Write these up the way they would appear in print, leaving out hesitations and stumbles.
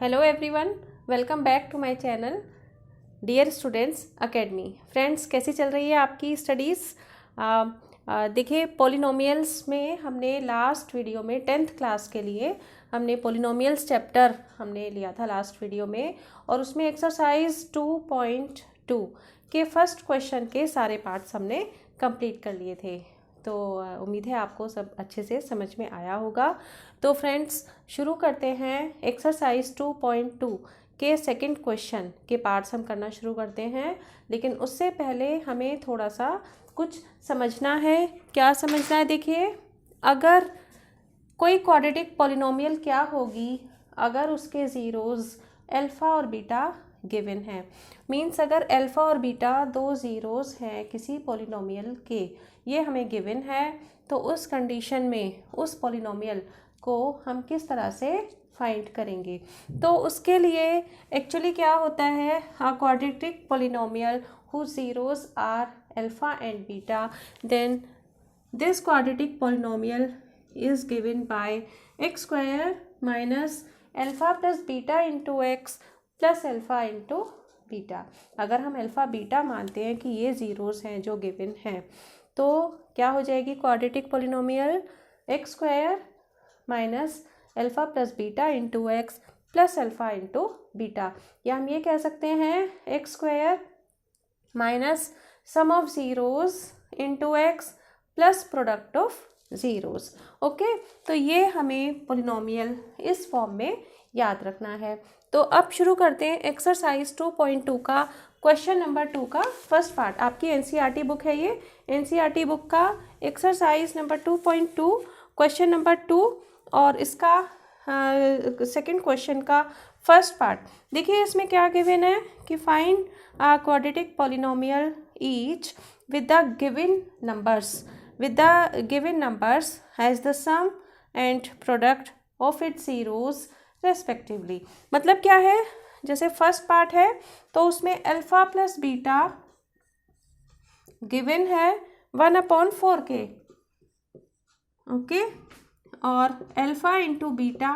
Hello everyone, welcome back to my channel Dear Students Academy. Friends, कैसी चल रही है आपकी स्टडीज़? देखिए, पॉलिनोमियल्स में हमने लास्ट वीडियो में 10th क्लास के लिए हमने पॉलिनोमियल्स चैप्टर हमने लिया था लास्ट वीडियो में, और उसमें एक्सरसाइज 2.2 के फर्स्ट क्वेश्चन के सारे पार्ट्स हमने कंप्लीट कर लिए थे। तो उम्मीद है आपको सब अच्छे से समझ में आया होगा। तो फ्रेंड्स, शुरू करते हैं एक्सरसाइज 2.2 के सेकंड क्वेश्चन के पार्ट्स हम करना शुरू करते हैं। लेकिन उससे पहले हमें थोड़ा सा कुछ समझना है। क्या समझना है? देखिए, अगर कोई क्वाड्रेटिक पॉलिनोमियल क्या होगी अगर उसके ज़ीरोज़ अल्फ़ा और बीटा गिवन है। मीन्स अगर अल्फ़ा और बीटा दो ज़ीरोज़ हैं किसी पॉलिनोमियल के, ये हमें गिवन है, तो उस कंडीशन में उस पॉलिनोमियल को हम किस तरह से फाइंड करेंगे। तो उसके लिए एक्चुअली क्या होता है, a quadratic polynomial whose zeros are alpha and beta, then this quadratic polynomial is given by x square minus alpha plus beta into x plus alpha into beta। अगर हम अल्फ़ा बीटा मानते हैं कि ये zeros हैं जो given हैं, तो क्या हो जाएगी quadratic polynomial x square minus alpha plus beta into x plus alpha into beta, या हम ये कह सकते हैं x square minus sum of zeros into x plus product of zeros. Okay, तो ये हमें पॉलिनोमियल इस फॉर्म में याद रखना है। तो अब शुरू करते हैं एक्सरसाइज 2.2 का क्वेश्चन नंबर 2 का फर्स्ट पार्ट। आपकी एनसीईआरटी बुक है ये, एनसीईआरटी बुक का एक्सरसाइज नंबर 2.2 क्वेश्चन नंबर 2, और इसका सेकंड क्वेश्चन का फर्स्ट पार्ट। देखिए, इसमें क्या गिवन है कि find a quadratic polynomial each with the given numbers has the sum and product of its zeros respectively। मतलब क्या है, जैसे फर्स्ट पार्ट है तो उसमें अल्फ़ा प्लस बीटा गिवन है 1/4 के, ओके, और अल्फ़ा इंटू बीटा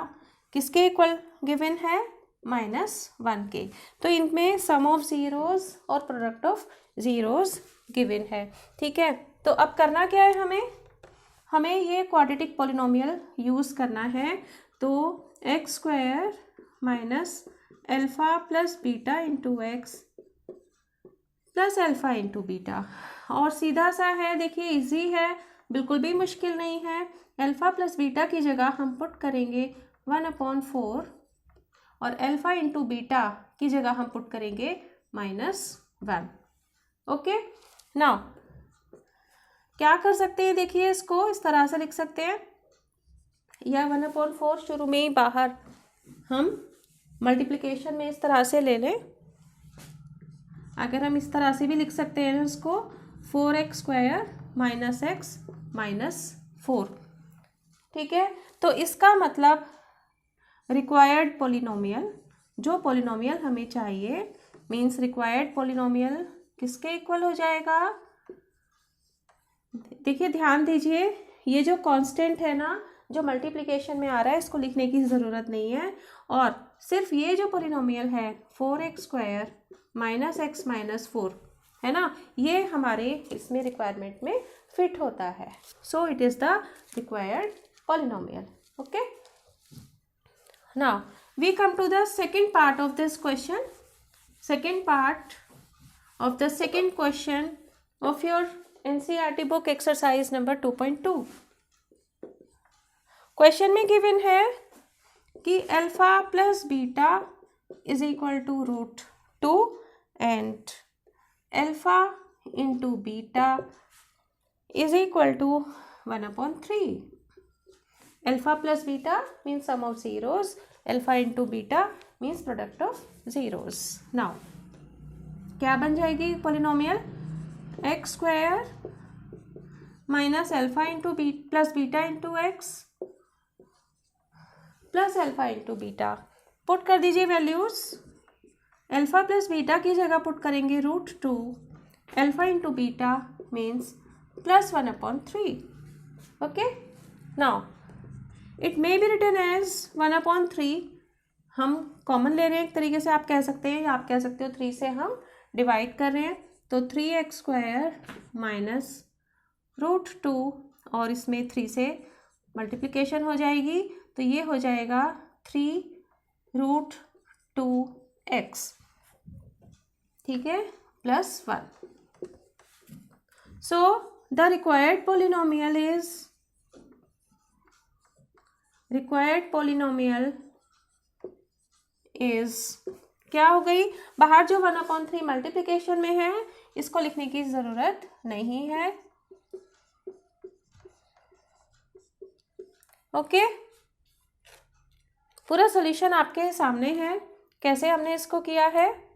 किसके इक्वल गिवन है -1 के। तो इनमें सम ऑफ ज़ीरोज़ और प्रोडक्ट ऑफ ज़ीरोज़ गिवन है। ठीक है, तो अब करना क्या है, हमें ये क्वाड्रेटिक पॉलिनोमियल यूज़ करना है। तो x square minus alpha plus beta into x plus alpha into beta, और सीधा सा है, देखिए इजी है, बिल्कुल भी मुश्किल नहीं है। अल्फ़ा प्लस बीटा की जगह हम पुट करेंगे 1/4, और अल्फ़ा इंटू बीटा की जगह हम पुट करेंगे -1। ओके, नाउ क्या कर सकते हैं, देखिए इसको इस तरह से लिख सकते हैं, या 1/4 शुरू में ही बाहर हम मल्टीप्लिकेशन में इस तरह से ले लें। अगर हम इस तरह से भी लिख सकते हैं इसको, 4x square minus x minus 4। ठीक है, तो इसका मतलब रिक्वायर्ड पॉलिनोमियल, जो पॉलिनोमियल हमें चाहिए, मीन्स रिक्वायर्ड पॉलिनोमियल किसके इक्वल हो जाएगा। देखिए, ध्यान दीजिए, ये जो कांस्टेंट है ना, जो मल्टीप्लिकेशन में आ रहा है, इसको लिखने की ज़रूरत नहीं है, और सिर्फ ये जो पॉलिनोमियल है 4x square minus x minus 4 है ना, ये हमारे इसमें रिक्वायरमेंट में फिट होता है। So it is the required polynomial. Okay, now we come to the second part of this question, second part of the second question of your NCERT book exercise number 2.2। Question में given है कि alpha plus beta is equal to √2 and alpha into beta is equal to 1/3। Alpha plus beta means sum of zeros, alpha into beta means product of zeros. Now क्या बन जाएगी polynomial, x square minus alpha into plus beta into x plus alpha into beta. Put कर दीजिए values, alpha plus beta की जगह put करेंगे √2, alpha into beta means plus 1/3। Okay, now it may be written as 1/3 हम common ले रहे हैं एक तरीके से आप कह सकते हैं, या आप कह सकते हो 3 से हम डिवाइड कर रहे हैं, तो 3x² माइनस √2 और इसमें 3 से मल्टीप्लिकेशन हो जाएगी, तो ये हो जाएगा 3√2x, ठीक है, +1. So the required polynomial is क्या हो गई, बाहर जो 1/3 मल्टीप्लिकेशन में है इसको लिखने की ज़रूरत नहीं है. ओके, पूरा सॉल्यूशन आपके सामने है, कैसे हमने इसको किया है.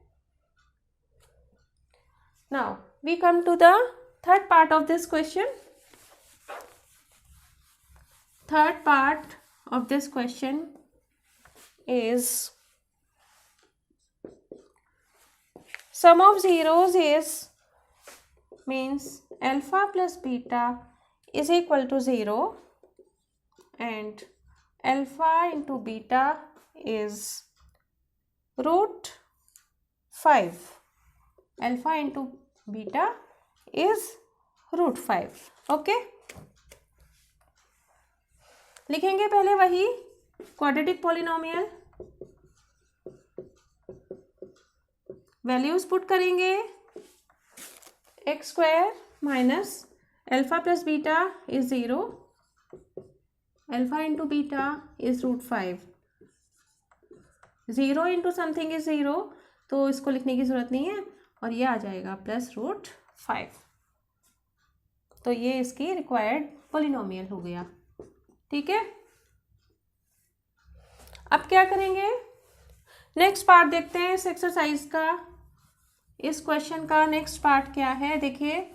Now we come to the third part of this question. Third part of this question is sum of zeros is means alpha plus beta is equal to 0 and alpha into beta is √5. Alpha into beta is √5. Okay, लिखेंगे पहले वही quadratic polynomial, values put करेंगे. x² minus alpha plus beta is 0, alpha into beta is √5. 0 into something is 0, तो इसको लिखने की ज़रूरत नहीं है, और ये आ जाएगा +√5. तो ये इसकी रिक्वायर्ड पॉलिनोमियल हो गया, ठीक है. अब क्या करेंगे, नेक्स्ट पार्ट देखते हैं इस एक्सरसाइज का. इस क्वेश्चन का नेक्स्ट पार्ट क्या है, देखिए.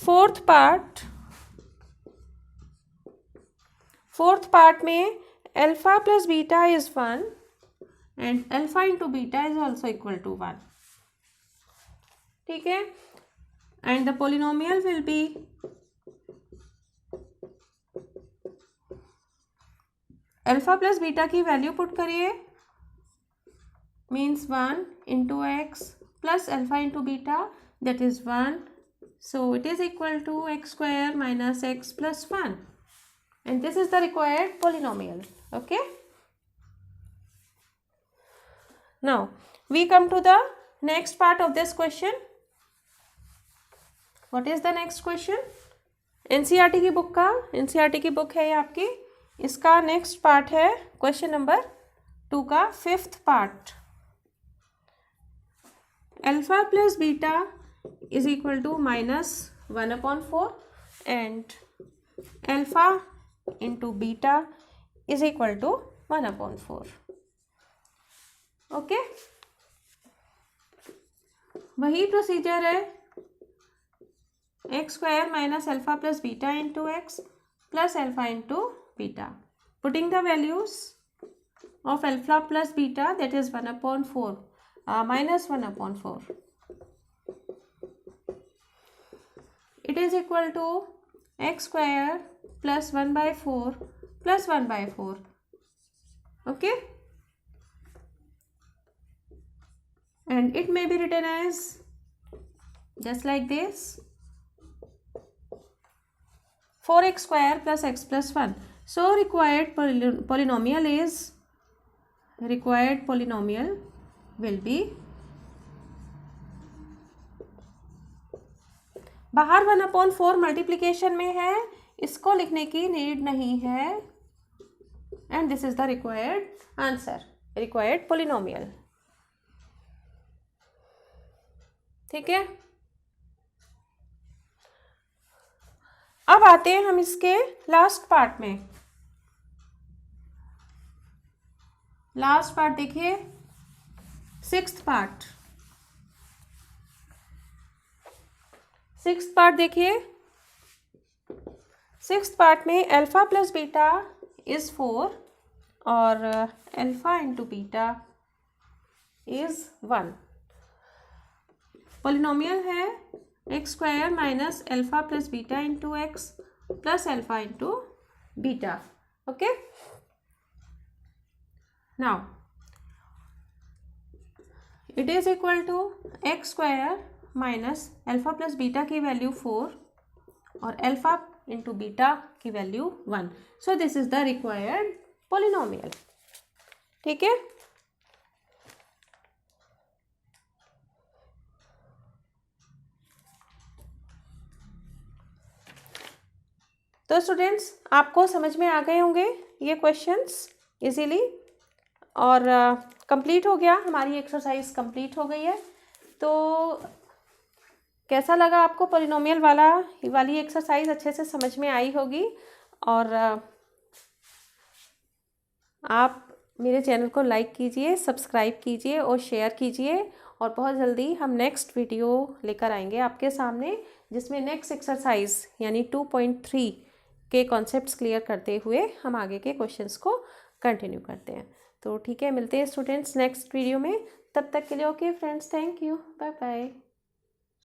फोर्थ पार्ट में alpha plus beta is 1 and alpha into beta is also equal to 1, ठीक है. And the polynomial will be alpha plus beta की वैल्यू पुट करिए, means 1 into x plus alpha into beta that is 1, so it is equal to x² minus x plus 1, and this is the required polynomial. Okay, now we come to the next part of this question. What is the next question? NCERT की book का, NCERT की book है ये आपकी, इसका next part है question number 2 का 5th part. Alpha plus beta is equal to -1/4 and alpha into beta is equal to 1/4. Okay, वही प्रोसीजर है, x² minus alpha plus beta into x plus alpha into beta, putting the values of alpha plus beta that is 1/4 -1/4. It is equal to x² plus 1/4 plus 1/4. Okay, and it may be written as just like this, 4x² plus x plus 1. So required polynomial will be, बाहर 1/4 multiplication में है, इसको लिखने की need नहीं है, and this is the required answer, required polynomial. ठीक है, अब आते हैं हम इसके लास्ट पार्ट में. लास्ट पार्ट देखिए, 6th पार्ट. 6th पार्ट देखिए, 6th पार्ट में अल्फा प्लस बीटा इज 4 और अल्फा इंटू बीटा इज 1. पॉलिनोमियल है x² minus alpha plus beta into x plus alpha into beta. Okay, now it is equal to x square minus alpha plus beta की value 4 और alpha into beta की value 1. So this is the required polynomial. ठीक है. तो students आपको समझ में आ गए होंगे ये क्वेश्चंस इजीली, और कंप्लीट हो गया, हमारी एक्सरसाइज कंप्लीट हो गई है. तो कैसा लगा आपको पॉलिनोमियल वाली एक्सरसाइज? अच्छे से समझ में आई होगी. और आप मेरे चैनल को लाइक कीजिए, सब्सक्राइब कीजिए और शेयर कीजिए. और बहुत जल्दी हम नेक्स्ट वीडियो लेकर आएंगे आपके सामने, जिसमें नेक्स्ट एक्सरसाइज यानी 2.3 के कॉन्सेप्ट्स क्लियर करते हुए हम आगे के क्वेश्चंस को कंटिन्यू करते हैं. तो ठीक है, मिलते हैं स्टूडेंट्स नेक्स्ट वीडियो में. तब तक के लिए okay friends, thank you, bye bye.